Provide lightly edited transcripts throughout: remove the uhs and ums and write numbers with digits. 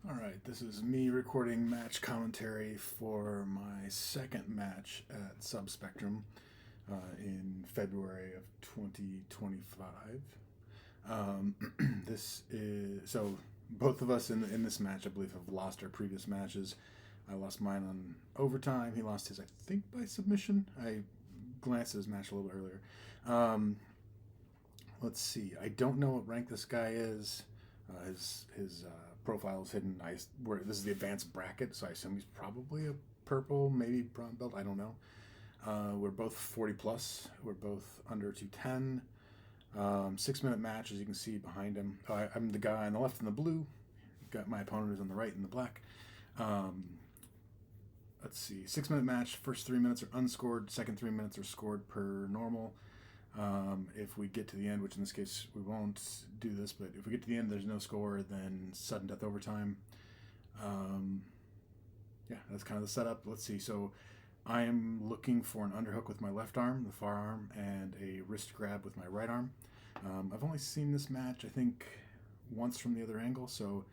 All right, this is me recording match commentary for my second match at Subspectrum in February of 2025. Um, this is so both of us in this match, I believe, have lost our previous matches. I lost mine on overtime. He lost his, I think, by submission. I glanced at his match a little bit earlier. Um, let's see. I don't know what rank this guy is. His profile is hidden. This is the advanced bracket, so I assume he's probably a purple, maybe brown belt. I don't know. We're both 40 plus. We're both under 210. 6 minute match, as you can see behind him. I'm the guy on the left in the blue. Got my opponent is on the right in the black. Um, let's see. 6 minute match. First 3 minutes are unscored. Second 3 minutes are scored per normal. If we get to the end, which in this case we won't do this, but if we get to the end, there's no score, then sudden death overtime. Um, yeah, that's kind of the setup. Let's see. So I am looking for an underhook with my left arm, the far arm, and a wrist grab with my right arm. I've only seen this match, I think, once from the other angle, so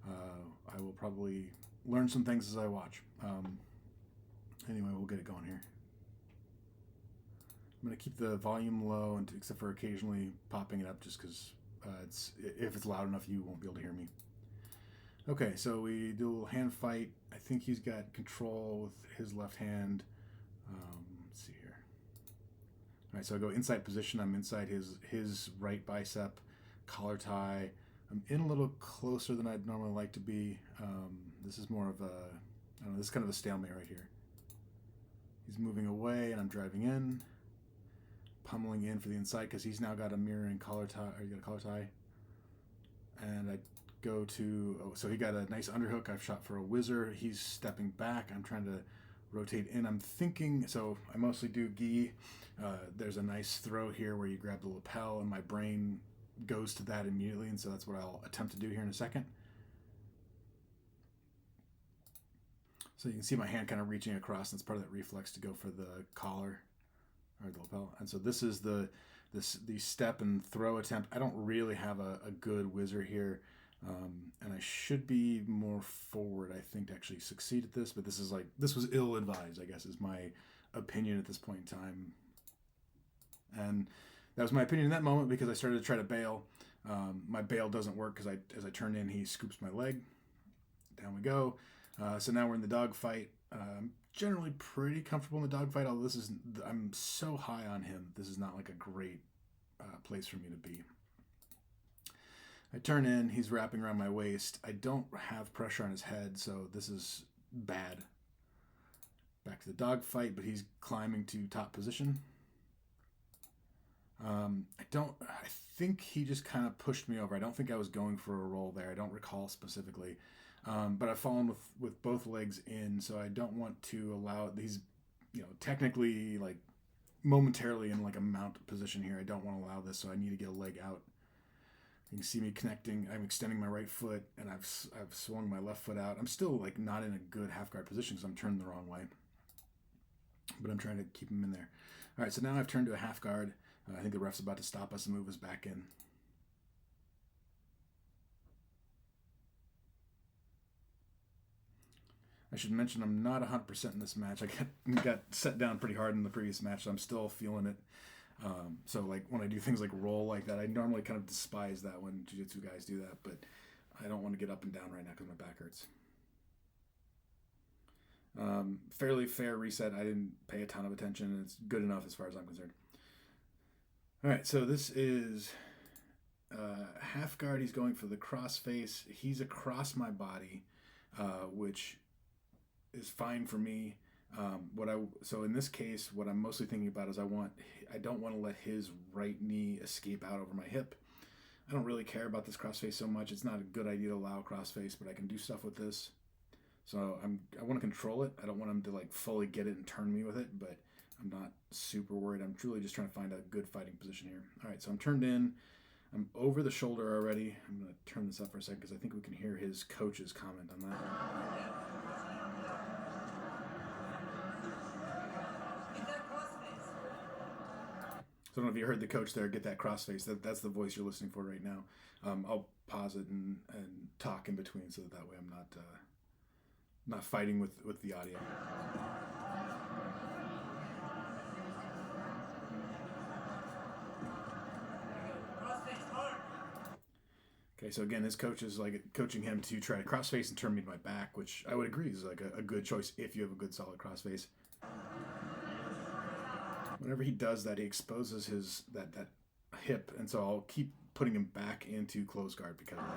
I will probably learn some things as I watch. Anyway, we'll get it going here. I'm going to keep the volume low, and except for occasionally popping it up, just because if it's loud enough, you won't be able to hear me. Okay, so we do a little hand fight. I think he's got control with his left hand. Let's see here. All right, so I go inside position. I'm inside his right bicep, collar tie. I'm in a little closer than I'd normally like to be. This is more of a, I don't know, this is kind of a stalemate right here. He's moving away, and I'm driving in, pummeling in for the inside because he's now got a mirroring collar tie. Or you got a collar tie, and I go to. Oh, so he got a nice underhook. I've shot for a whizzer. He's stepping back. I'm trying to rotate in. I'm thinking. So I mostly do gi. There's a nice throw here where you grab the lapel, and my brain goes to that immediately, and so that's what I'll attempt to do here in a second. So you can see my hand kind of reaching across, and it's part of that reflex to go for the collar or the lapel. And so this is the step and throw attempt. I don't really have a good whizzer here, and I should be more forward, I think, to actually succeed at this. But this was ill advised, I guess, is my opinion at this point in time. And that was my opinion in that moment because I started to try to bail. My bail doesn't work because as I turn in, he scoops my leg. Down we go. So now we're in the dog fight. Generally pretty comfortable in the dog fight, although I'm so high on him. This is not like a great place for me to be. I turn in. He's wrapping around my waist. I don't have pressure on his head, so this is bad. Back to the dog fight, but he's climbing to top position. I think he just kind of pushed me over. I don't think I was going for a roll there. I don't recall specifically. But I've fallen with both legs in, so I don't want to allow these, technically like momentarily in like a mount position here. I don't want to allow this, so I need to get a leg out. You can see me connecting. I'm extending my right foot, and I've swung my left foot out. I'm still like not in a good half guard position because I'm turned the wrong way, but I'm trying to keep him in there. All right, so now I've turned to a half guard. I think the ref's about to stop us and move us back in. I should mention I'm not 100% in this match. I got set down pretty hard in the previous match, so I'm still feeling it. So like when I do things like roll like that, I normally kind of despise that when jiu-jitsu guys do that, but I don't want to get up and down right now because my back hurts. Fairly fair reset. I didn't pay a ton of attention, and it's good enough as far as I'm concerned. All right, so this is half guard. He's going for the cross face. He's across my body, which is fine for me. So in this case, what I'm mostly thinking about is I don't want to let his right knee escape out over my hip. I don't really care about this crossface so much. It's not a good idea to allow crossface, but I can do stuff with this. So I want to control it. I don't want him to like fully get it and turn me with it, but I'm not super worried. I'm truly just trying to find a good fighting position here. All right, so I'm turned in. I'm over the shoulder already. I'm going to turn this up for a second because I think we can hear his coach's comment on that. So I don't know if you heard the coach there get that crossface. That's the voice you're listening for right now. I'll pause it and talk in between so that way I'm not fighting with the audio. Okay, so again, his coach is like coaching him to try to crossface and turn me to my back, which I would agree is like a good choice if you have a good solid crossface. Whenever he does that, he exposes his that hip, and so I'll keep putting him back into close guard because of that.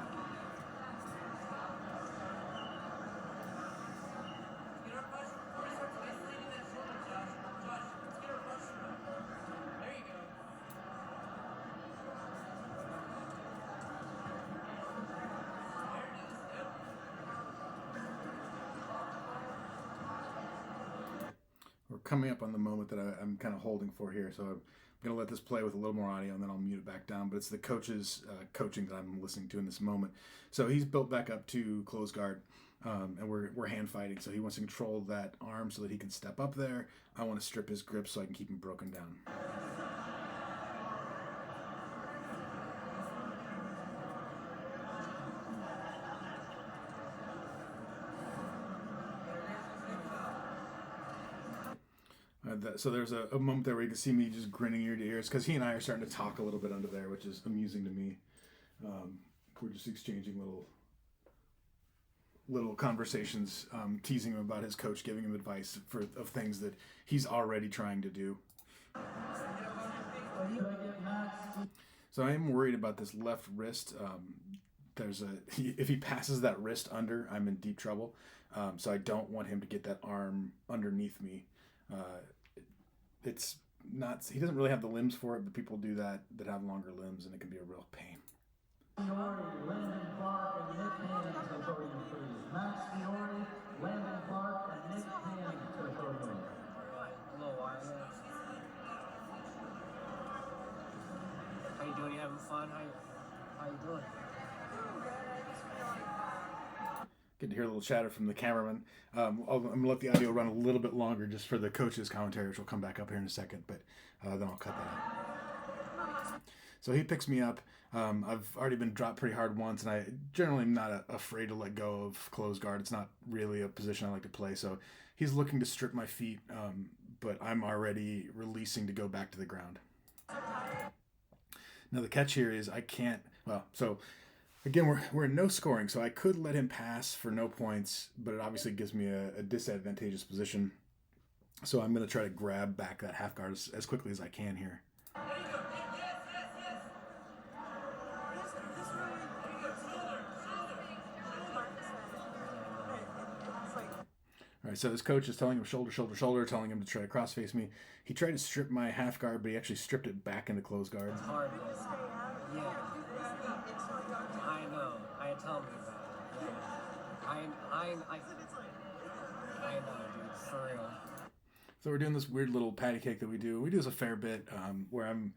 We're coming up on the moment that I'm kind of holding for here, so I'm going to let this play with a little more audio and then I'll mute it back down. But it's the coach's coaching that I'm listening to in this moment. So he's built back up to close guard, and we're hand fighting. So he wants to control that arm so that he can step up there. I want to strip his grip so I can keep him broken down. So there's a moment there where you can see me just grinning ear to ears because he and I are starting to talk a little bit under there, which is amusing to me. We're just exchanging little conversations, teasing him about his coach, giving him advice of things that he's already trying to do. So I am worried about this left wrist. If he passes that wrist under, I'm in deep trouble. So I don't want him to get that arm underneath me. It's not. He doesn't really have the limbs for it, but people do that have longer limbs, and it can be a real pain. Fiore, Landon Clark, and Nick Hanning to the podium, please. Max Fiore, Landon Clark, and Nick Hanning to the podium. Hello, Wyatt. How you doing? You having fun? How you doing? Get to hear a little chatter from the cameraman. I'm going to let the audio run a little bit longer just for the coach's commentary, which will come back up here in a second, but then I'll cut that out. So he picks me up. I've already been dropped pretty hard once, and I generally am not afraid to let go of close guard. It's not really a position I like to play. So he's looking to strip my feet, but I'm already releasing to go back to the ground. Now the catch here is I can't. Again, we're in no scoring, so I could let him pass for no points, but it obviously gives me a disadvantageous position. So I'm going to try to grab back that half guard as quickly as I can here. All right, so his coach is telling him shoulder, shoulder, shoulder, telling him to try to cross-face me. He tried to strip my half guard, but he actually stripped it back into close guard. It's hard, yeah. I know. I tell me about it. Yeah. I know, dude. For real. So we're doing this weird little patty cake that we do. We do this a fair bit, where I'm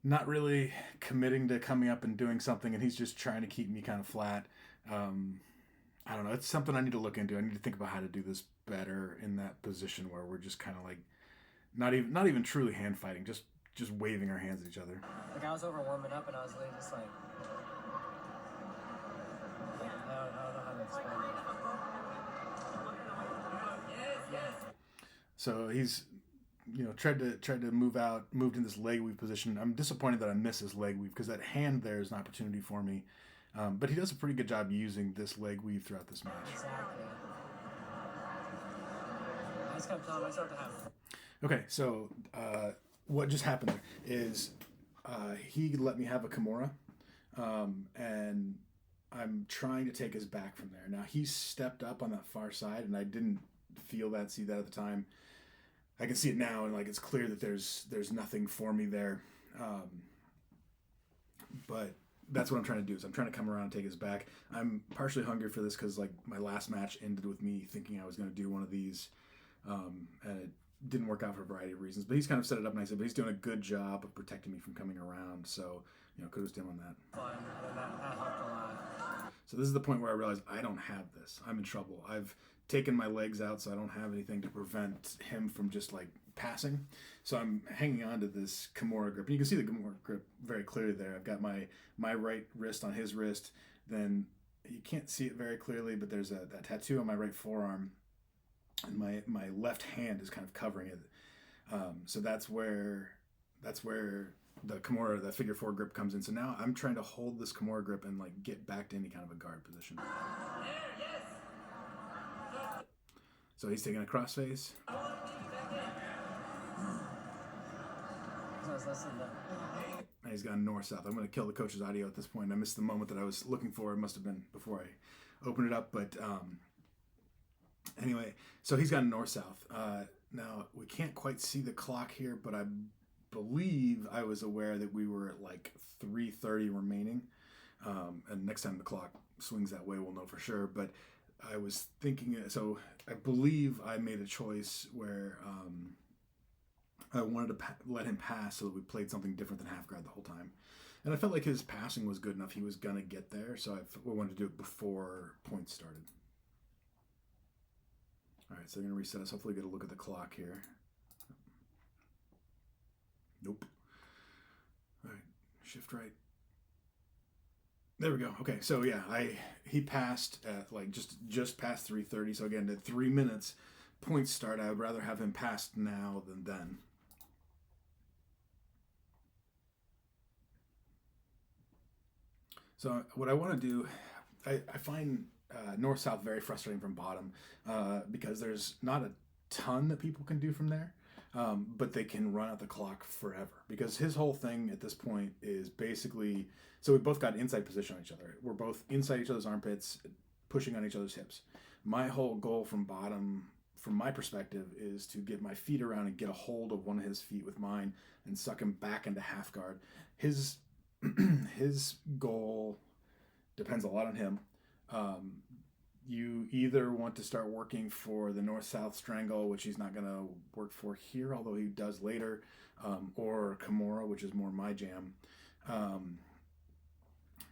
not really committing to coming up and doing something, and he's just trying to keep me kind of flat. I don't know. It's something I need to look into. I need to think about how to do this better in that position where we're just kind of like not even truly hand fighting, just waving our hands at each other. Like I was over warming up and I was really just like I don't know how to explain it. So he's tried to moved in this leg weave position. I'm disappointed that I missed his leg weave because that hand there is an opportunity for me. But he does a pretty good job using this leg weave throughout this match. Exactly. I just kept telling myself to have. Okay, so what just happened is he let me have a Kimura, and I'm trying to take his back from there. Now he stepped up on that far side, and I didn't see that at the time. I can see it now, and like it's clear that there's nothing for me there, but. That's what I'm trying to do. Is I'm trying to come around and take his back. I'm partially hungry for this because like my last match ended with me thinking I was going to do one of these, and it didn't work out for a variety of reasons. But he's kind of set it up nicely. But he's doing a good job of protecting me from coming around. So kudos to him on that. Fun. That helped a lot. So this is the point where I realize I don't have this. I'm in trouble. I've taken my legs out, so I don't have anything to prevent him from just like passing. So I'm hanging on to this Kimura grip. And you can see the Kimura grip very clearly there. I've got my right wrist on his wrist. Then you can't see it very clearly, but there's a tattoo on my right forearm, and my left hand is kind of covering it. So that's where the Kimura, the figure 4 grip comes in. So now I'm trying to hold this Kimura grip and like get back to any kind of a guard position. So he's taking a crossface. And he's gone north-south. I'm going to kill the coach's audio at this point. I missed the moment that I was looking for. It must have been before I opened it up. But anyway, so he's gone north-south. Now, we can't quite see the clock here, but I believe I was aware that we were at like 3:30 remaining. And next time the clock swings that way, we'll know for sure. But I was thinking, so I believe I made a choice where I wanted to let him pass so that we played something different than half guard the whole time. And I felt like his passing was good enough. He was going to get there. So we wanted to do it before points started. All right, so they're going to reset us. Hopefully get a look at the clock here. Nope. All right, shift right. There we go. Okay, so yeah, he passed at like just past 3:30. So again, at 3 minutes, points start. I would rather have him pass now than then. So what I want to do, I find north-south very frustrating from bottom because there's not a ton that people can do from there, but they can run out the clock forever. Because his whole thing at this point is basically, so we both got inside position on each other. We're both inside each other's armpits, pushing on each other's hips. My whole goal from bottom, from my perspective, is to get my feet around and get a hold of one of his feet with mine and suck him back into half guard. His goal depends a lot on him. You either want to start working for the north-south strangle, which he's not going to work for here, although he does later, or Kimura, which is more my jam.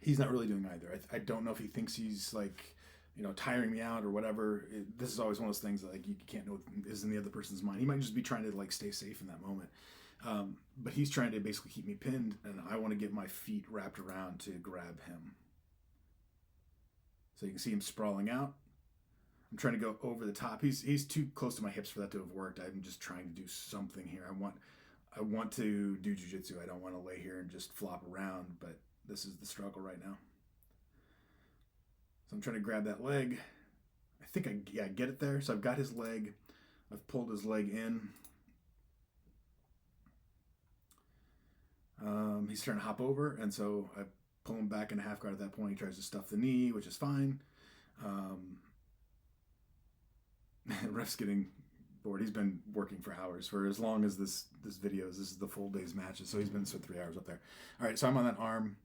He's not really doing either. I don't know if he thinks he's like, tiring me out or whatever. This is always one of those things that like you can't know what is in the other person's mind. He might just be trying to like stay safe in that moment. But he's trying to basically keep me pinned, and I want to get my feet wrapped around to grab him. So you can see him sprawling out. I'm trying to go over the top. He's too close to my hips for that to have worked. I'm just trying to do something here. I want to do jiu-jitsu. I don't want to lay here and just flop around, but this is the struggle right now. So I'm trying to grab that leg. I think I get it there. So I've got his leg. I've pulled his leg in. He's trying to hop over, and so I pull him back into half guard at that point. He tries to stuff the knee, which is fine. Ref's getting bored. He's been working for hours, for as long as this video is. This is the full day's matches, so he's been 3 hours up there. All right, so I'm on that arm,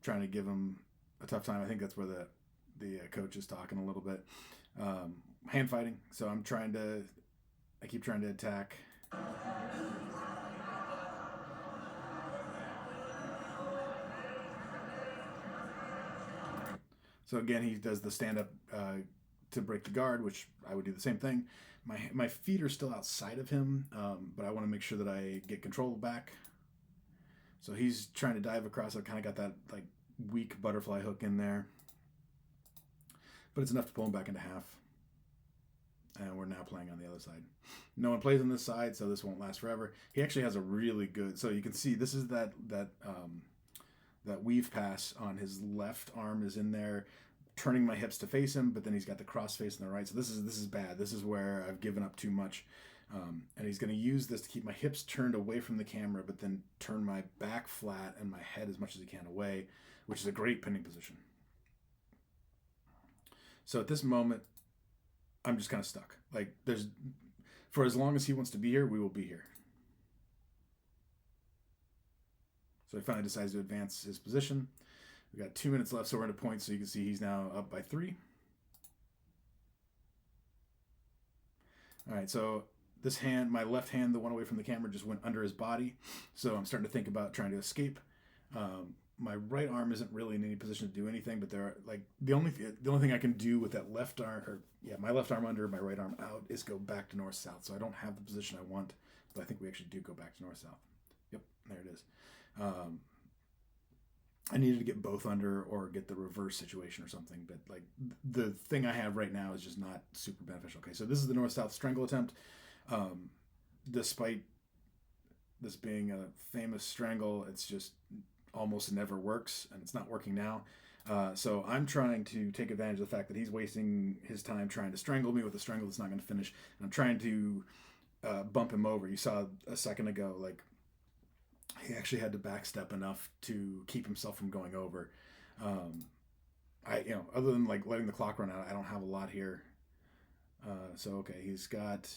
trying to give him a tough time. I think that's where the coach is talking a little bit. Hand fighting, so I keep trying to attack. So again, he does the stand-up to break the guard, which I would do the same thing. My feet are still outside of him, but I want to make sure that I get control back. So he's trying to dive across. I kind of got that like weak butterfly hook in there, but it's enough to pull him back into half. And we're now playing on the other side. No one plays on this side, so this won't last forever. He actually has a really good, so you can see this is that weave pass on his left arm is in there, turning my hips to face him, but then he's got the cross face on the right. So this is bad. This is where I've given up too much. And he's going to use this to keep my hips turned away from the camera, but then turn my back flat and my head as much as he can away, which is a great pinning position. So at this moment, I'm just kind of stuck. Like for as long as he wants to be here, we will be here. So he finally decides to advance his position. We've got 2 minutes left, so we're into points. So you can see he's now up by 3. All right, so this hand, my left hand, the one away from the camera, just went under his body. So I'm starting to think about trying to escape. my right arm isn't really in any position to do anything, but there are like the only thing I can do with that left arm, or yeah, my left arm under, my right arm out, is go back to north south. So I don't have the position I want, but I think we actually do go back to north south. Yep, there it is. I needed to get both under or get the reverse situation or something, but like the thing I have right now is just not super beneficial. Okay, so this is the north south strangle attempt. Despite this being a famous strangle, it's just almost never works, and it's not working now. So I'm trying to take advantage of the fact that he's wasting his time trying to strangle me with a strangle that's not going to finish. And I'm trying to bump him over. You saw a second ago, like he actually had to backstep enough to keep himself from going over. Other than like letting the clock run out, I don't have a lot here. So okay, he's got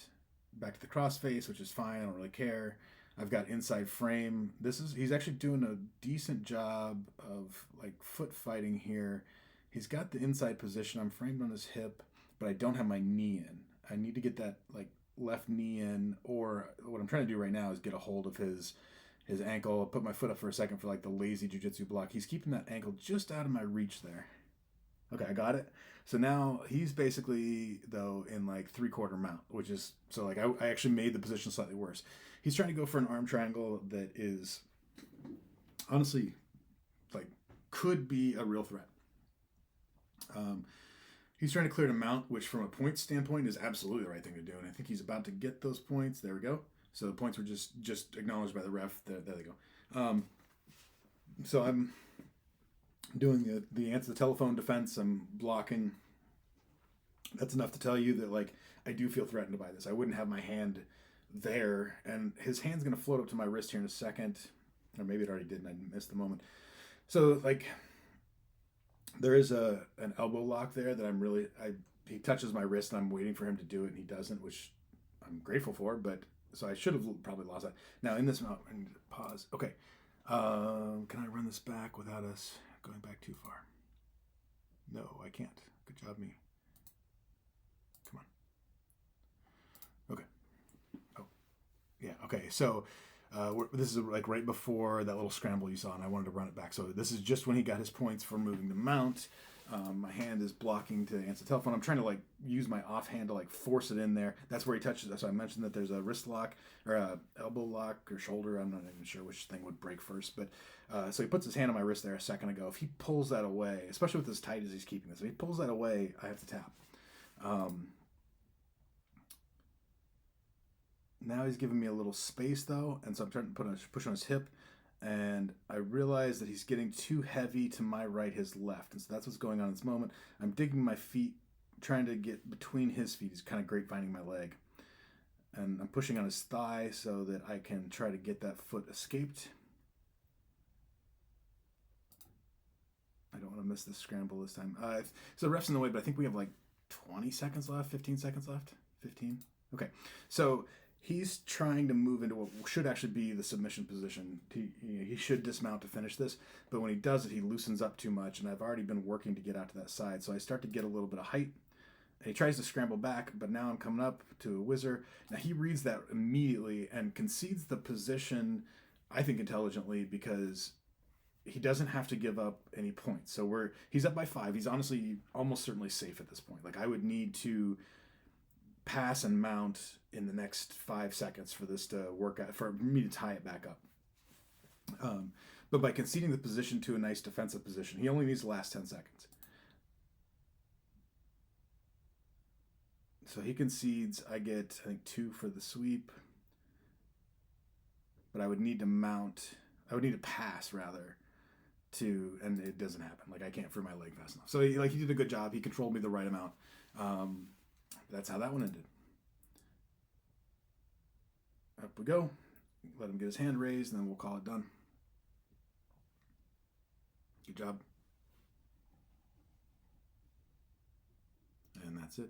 back to the crossface, which is fine. I don't really care. I've got inside frame. He's actually doing a decent job of like foot fighting here. He's got the inside position. I'm framed on his hip, but I don't have my knee in. I need to get that like left knee in, or what I'm trying to do right now is get a hold of his ankle. I'll put my foot up for a second for like the lazy jiu-jitsu block. He's keeping that ankle just out of my reach there. Okay, I got it. So now he's basically, though, in like 3/4 mount, which is, so like I actually made the position slightly worse. He's trying to go for an arm triangle that is honestly like could be a real threat. He's trying to clear to mount, which from a point standpoint is absolutely the right thing to do. And I think he's about to get those points. There we go. So the points were just acknowledged by the ref. There they go. So I'm doing the answer the telephone defense. I'm blocking. That's enough to tell you that like I do feel threatened by this. I wouldn't have my hand there, and his hand's going to float up to my wrist here in a second, or maybe it already did and I missed the moment. So like there is an elbow lock there that he touches my wrist and I'm waiting for him to do it and he doesn't, which I'm grateful for, but so I should have probably lost that. Now in this mount, I need to pause. Okay. Can I run this back without us going back too far? No, I can't. Good job, me. Come on. Okay. Oh, yeah. Okay. So this is like right before that little scramble you saw, and I wanted to run it back. So this is just when he got his points for moving the mount. My hand is blocking to answer the telephone. I'm trying to like use my offhand to like force it in there. That's where he touches it. So I mentioned that there's a wrist lock or a elbow lock or shoulder. I'm not even sure which thing would break first. But so he puts his hand on my wrist there a second ago. If he pulls that away, especially with as tight as he's keeping this, if he pulls that away, I have to tap. Now he's giving me a little space though, and so I'm trying to push on his hip. And I realize that he's getting too heavy to my right, his left. And so that's what's going on in this moment. I'm digging my feet, trying to get between his feet. He's kind of grapevine my leg. And I'm pushing on his thigh so that I can try to get that foot escaped. I don't want to miss this scramble this time. So the ref's in the way, but I think we have like 20 seconds left, 15 seconds left. 15? Okay. So he's trying to move into what should actually be the submission position. He should dismount to finish this, but when he does it, he loosens up too much, and I've already been working to get out to that side, so I start to get a little bit of height. And he tries to scramble back, but now I'm coming up to a whizzer. Now he reads that immediately and concedes the position, I think intelligently, because he doesn't have to give up any points. So he's up by 5. He's honestly almost certainly safe at this point. Like I would need to pass and mount in the next 5 seconds for this to work out, for me to tie it back up. But by conceding the position to a nice defensive position, he only needs the last 10 seconds. So he concedes. I get, I think, 2 for the sweep. But I would need to mount. I would need to pass, rather, and it doesn't happen. Like, I can't free my leg fast enough. So he did a good job. He controlled me the right amount. That's how that one ended. Up we go. Let him get his hand raised, and then we'll call it done. Good job. And that's it.